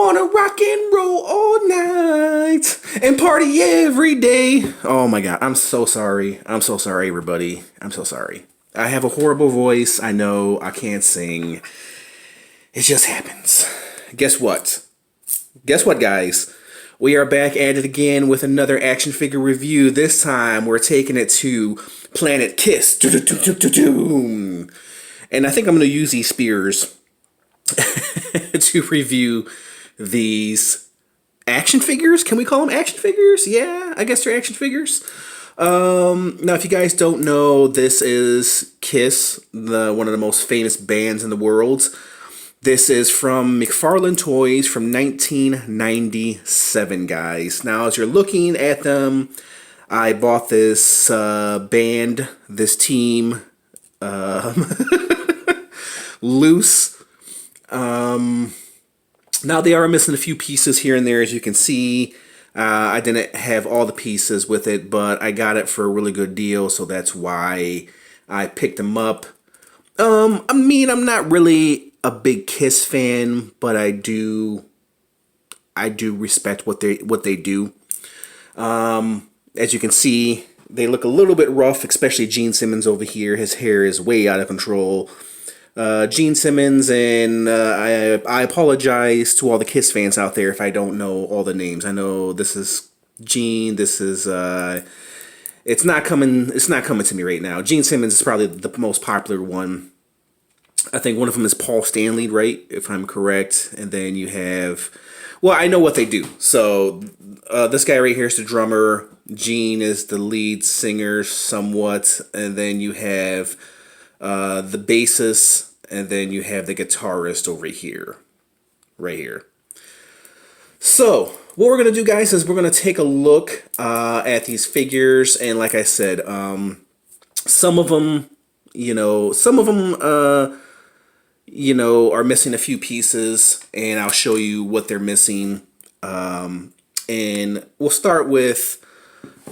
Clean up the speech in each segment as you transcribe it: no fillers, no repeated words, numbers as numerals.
wanna rock and roll all night and party every day. Oh my god, I'm so sorry. I'm so sorry, everybody. I'm so sorry. I have a horrible voice. I know I can't sing. It just happens. Guess what? Guess what, guys? We are back at it again with another action figure review. This time, we're taking it to Planet Kiss. And I think I'm going to use these spears to review these action figures. Can we call them action figures? Yeah, I guess they're action figures. Now, if you guys don't know, this is Kiss, one of the most famous bands in the world. This is from McFarlane Toys from 1997, guys. Now, as you're looking at them, I bought this band, this team, loose. Now, they are missing a few pieces here and there, as you can see. I didn't have all the pieces with it, but I got it for a really good deal, so that's why I picked them up. I mean, I'm not really a big Kiss fan, but I do respect what they do. As you can see, they look a little bit rough, especially Gene Simmons over here. His hair is way out of control. Gene Simmons, and I apologize to all the Kiss fans out there if I don't know all the names. I know this is Gene. This is it's not coming to me right now. Gene Simmons is probably the most popular one. I think one of them is Paul Stanley, right? If I'm correct. And then you have, well, I know what they do. So this guy right here is the drummer. Gene is the lead singer somewhat. And then you have the bassist. And then you have the guitarist over here. Right here. So what we're going to do, guys, is we're going to take a look at these figures. And like I said, some of them, are missing a few pieces, and I'll show you what they're missing. And we'll start with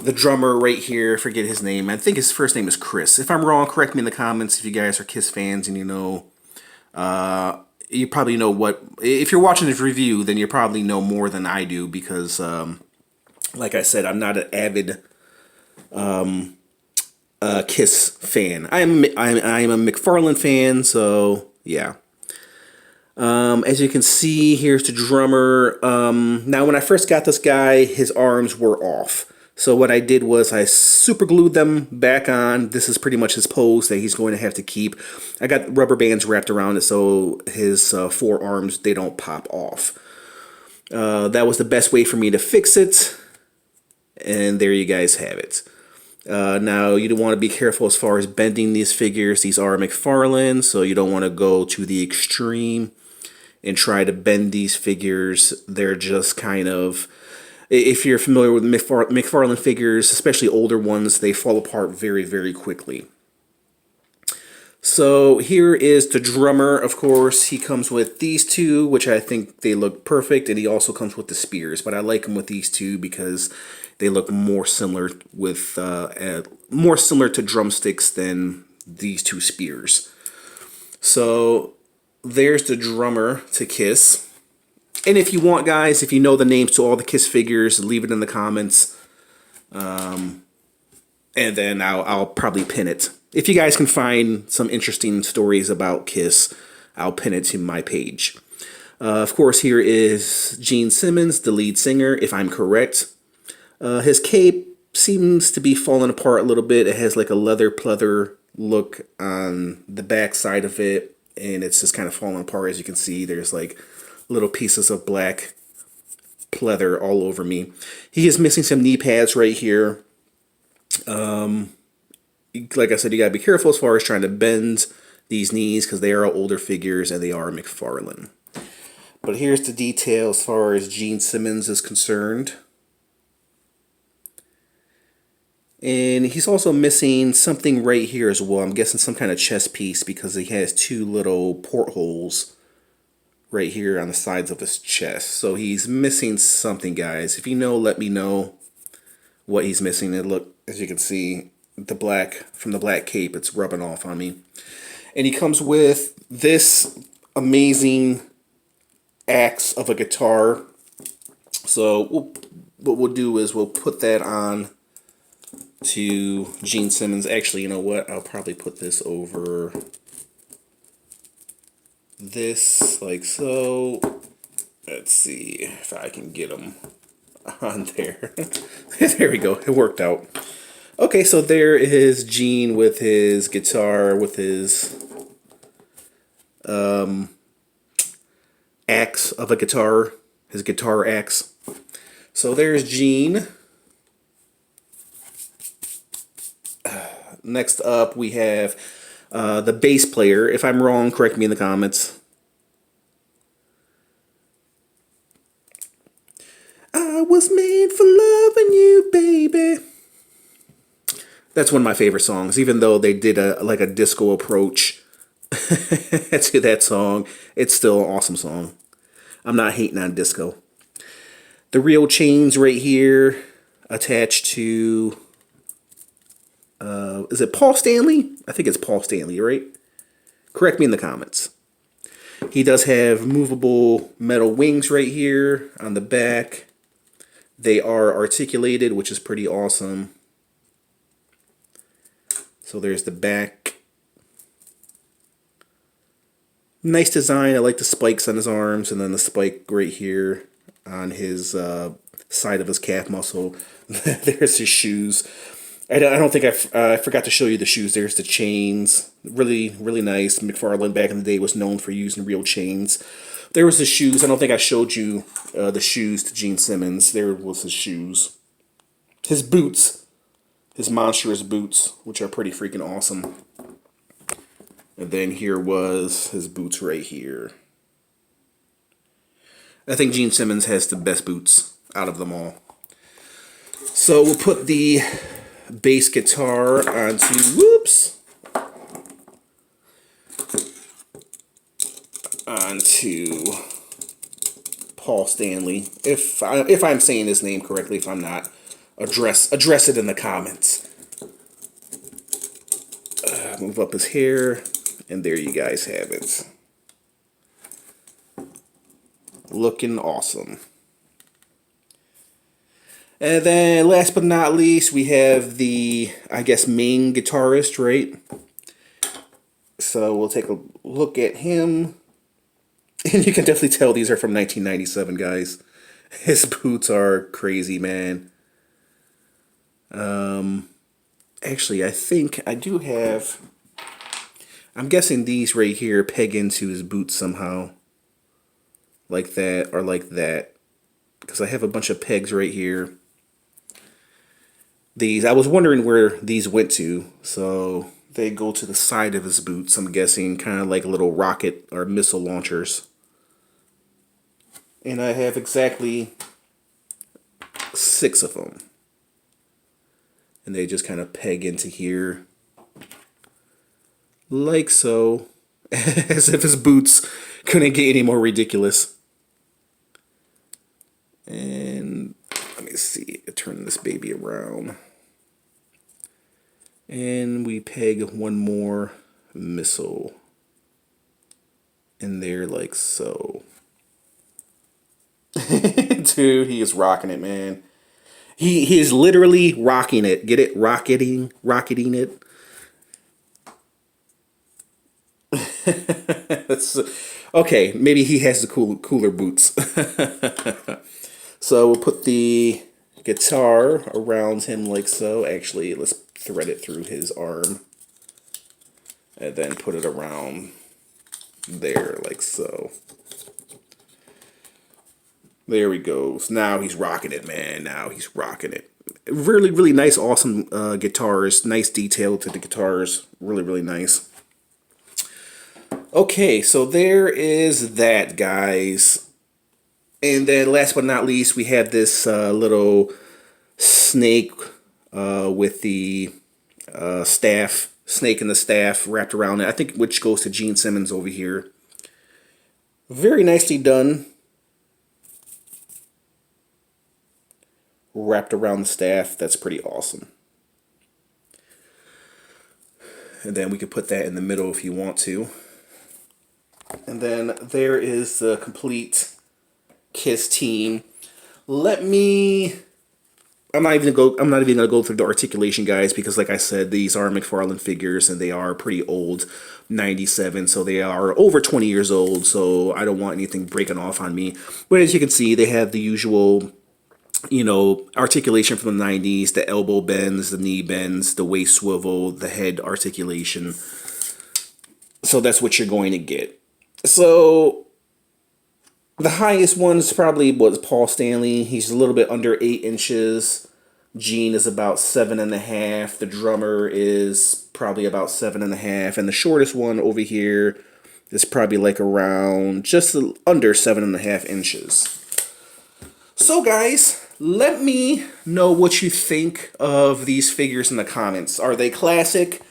the drummer right here. Forget his name. I think his first name is Chris. If I'm wrong, correct me in the comments if you guys are Kiss fans and you probably know what. If you're watching this review, then you probably know more than I do because, like I said, I'm not an avid Kiss fan. I am a McFarlane fan, so yeah. As you can see, here's the drummer. Now, when I first got this guy, his arms were off. So what I did was I super glued them back on. This is pretty much his pose that he's going to have to keep. I got rubber bands wrapped around it so his forearms, they don't pop off. That was the best way for me to fix it. And there you guys have it. Now, you don't want to be careful as far as bending these figures. These are McFarlane, so you don't want to go to the extreme and try to bend these figures. They're just kind of, if you're familiar with McFarlane figures, especially older ones, they fall apart very, very quickly. So here is the drummer, of course. He comes with these two, which I think they look perfect, and he also comes with the spears. But I like him with these two because they look more similar to drumsticks than these two spears. So there's the drummer to Kiss. And if you want, guys, if you know the names to all the Kiss figures, leave it in the comments. And then I'll probably pin it. If you guys can find some interesting stories about Kiss, I'll pin it to my page. Of course, here is Gene Simmons, the lead singer, if I'm correct. His cape seems to be falling apart a little bit. It has like a leather pleather look on the back side of it, and it's just kind of falling apart. As you can see, there's like little pieces of black pleather all over me. He is missing some knee pads right here. Like I said, you gotta be careful as far as trying to bend these knees because they are older figures and they are McFarlane. But here's the detail as far as Gene Simmons is concerned. And he's also missing something right here as well. I'm guessing some kind of chest piece because he has two little portholes right here on the sides of his chest. So he's missing something, guys. If you know, let me know what he's missing. And look, as you can see, the black from the black cape, it's rubbing off on me. And he comes with this amazing axe of a guitar. So what we'll do is we'll put that on to Gene Simmons. Actually, you know what? I'll probably put this over this like so. Let's see if I can get them on there. There we go. It worked out. Okay, so there is Gene with his guitar, with his axe of a guitar, his guitar axe. So there's Gene. Next up, we have the bass player. If I'm wrong, correct me in the comments. I was made for loving you, baby. That's one of my favorite songs, even though they did a disco approach to that song. It's still an awesome song. I'm not hating on disco. The real chains right here attached to, is it Paul Stanley? I think it's Paul Stanley, right? Correct me in the comments. He does have movable metal wings right here on the back. They are articulated, which is pretty awesome. So there's the back. Nice design. I like the spikes on his arms, and then the spike right here on his side of his calf muscle. There's his shoes. I don't think I forgot to show you the shoes. There's the chains. Really, really nice. McFarlane back in the day was known for using real chains. There was the shoes. I don't think I showed you the shoes to Gene Simmons. There was his shoes. His boots. His monstrous boots, which are pretty freaking awesome. And then here was his boots right here. I think Gene Simmons has the best boots out of them all. So we'll put the bass guitar onto, onto Paul Stanley. If I'm saying his name correctly, if I'm not, address it in the comments. Move up his hair, and there you guys have it. Looking awesome. And then last but not least, we have the, I guess, main guitarist, right? So we'll take a look at him. And you can definitely tell these are from 1997, guys. His boots are crazy, man. Actually, I think I do have, I'm guessing these right here peg into his boots somehow. Like that, or like that. Because I have a bunch of pegs right here. These, I was wondering where these went to. So they go to the side of his boots, I'm guessing, kind of like little rocket or missile launchers. And I have exactly 6 of them. And they just kind of peg into here. Like so. As if his boots couldn't get any more ridiculous. And let me see, turn this baby around. And we peg one more missile in there like so. Dude, he is rocking it, man. He is literally rocking it. Get it? Rocketing it. Okay, maybe he has the cooler boots. So we'll put the guitar around him like so. Actually, let's thread it through his arm. And then put it around there like so. There we go. So now he's rocking it, man. Now he's rocking it. Really, really nice, awesome guitars. Nice detail to the guitars. Really, really nice. Okay, so there is that, guys. And then last but not least, we have this little snake with the staff, snake and the staff wrapped around it. I think which goes to Gene Simmons over here. Very nicely done. Wrapped around the staff. That's pretty awesome. And then we could put that in the middle if you want to. And then there is the complete Kiss team. Let me... I'm not even gonna go through the articulation, guys, because like I said, these are McFarlane figures and they are pretty old, 97, so they are over 20 years old, so I don't want anything breaking off on me. But as you can see, they have the usual, you know, articulation from the 90s, the elbow bends, the knee bends, the waist swivel, the head articulation. So that's what you're going to get. So the highest one is probably was Paul Stanley. He's a little bit under 8 inches. Gene is about 7.5. The drummer is probably about 7.5. And the shortest one over here is probably like around just under 7.5 inches. So guys, let me know what you think of these figures in the comments. Are they classic?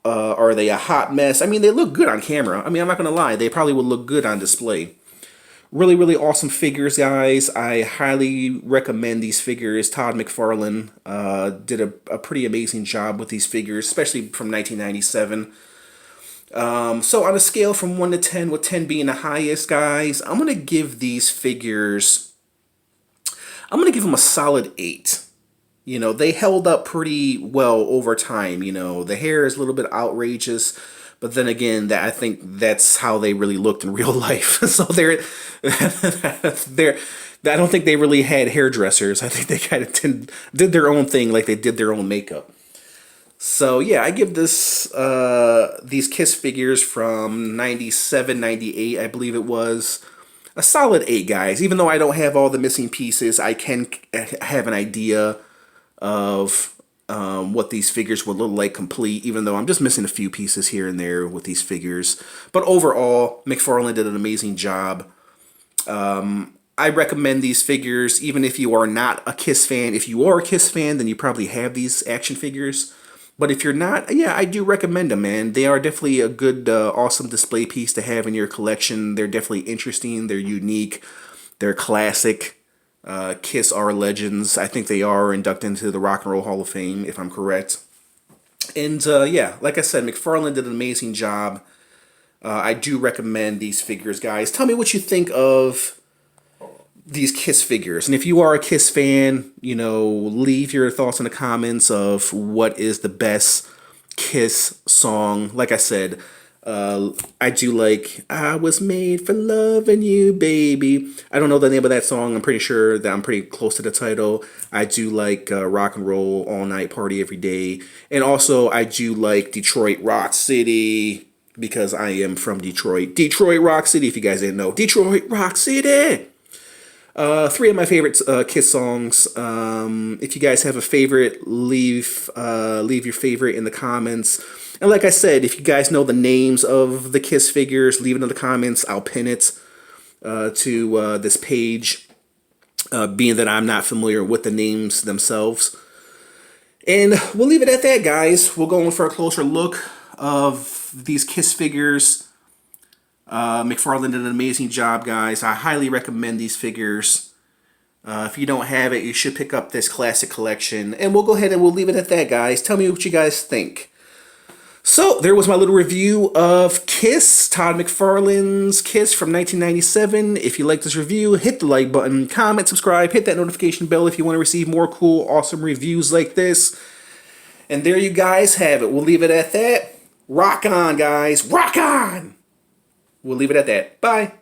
Are they a hot mess? I mean, they look good on camera. I mean, I'm not going to lie. They probably would look good on display. Really, really awesome figures, guys. I highly recommend these figures. Todd McFarlane did a pretty amazing job with these figures, especially from 1997. So on a scale from 1 to 10, with 10 being the highest, guys, I'm going to give these figures, I'm going to give them a solid 8. You know, they held up pretty well over time. You know, the hair is a little bit outrageous, but then again, I think that's how they really looked in real life. So I don't think they really had hairdressers. I think they kind of did their own thing, like they did their own makeup. So yeah, I give this these Kiss figures from 97, 98, I believe it was, a solid 8, guys. Even though I don't have all the missing pieces, I can have an idea of what these figures would look like complete, even though I'm just missing a few pieces here and there with these figures. But overall, McFarlane did an amazing job. I recommend these figures, even if you are not a Kiss fan. If you are a Kiss fan, then you probably have these action figures. But if you're not, yeah, I do recommend them, man. They are definitely a good, awesome display piece to have in your collection. They're definitely interesting. They're unique. They're classic. Kiss are legends. I think they are inducted into the Rock and Roll Hall of Fame, if I'm correct. And yeah, like I said, McFarlane did an amazing job. I do recommend these figures, guys. Tell me what you think of these Kiss figures. And if you are a Kiss fan, you know, leave your thoughts in the comments of what is the best Kiss song. Like I said, I do like I Was Made for Loving You, Baby. I don't know the name of that song. I'm pretty sure that I'm pretty close to the title. I do like Rock and Roll All Night, Party Every Day. And also I do like Detroit Rock City, because I am from Detroit. Detroit Rock City, if you guys didn't know. Detroit Rock City! 3 of my favorite Kiss songs. If you guys have a favorite, leave your favorite in the comments. And like I said, if you guys know the names of the Kiss figures, leave it in the comments. I'll pin it to this page, being that I'm not familiar with the names themselves. And we'll leave it at that, guys. We'll go in for a closer look of these Kiss figures. McFarlane did an amazing job, guys. I highly recommend these figures. If you don't have it, you should pick up this classic collection. And we'll go ahead and we'll leave it at that, guys. Tell me what you guys think. So, there was my little review of Kiss, Todd McFarlane's Kiss from 1997. If you like this review, hit the like button, comment, subscribe, hit that notification bell if you want to receive more cool, awesome reviews like this. And there you guys have it. We'll leave it at that. Rock on, guys. Rock on! We'll leave it at that. Bye.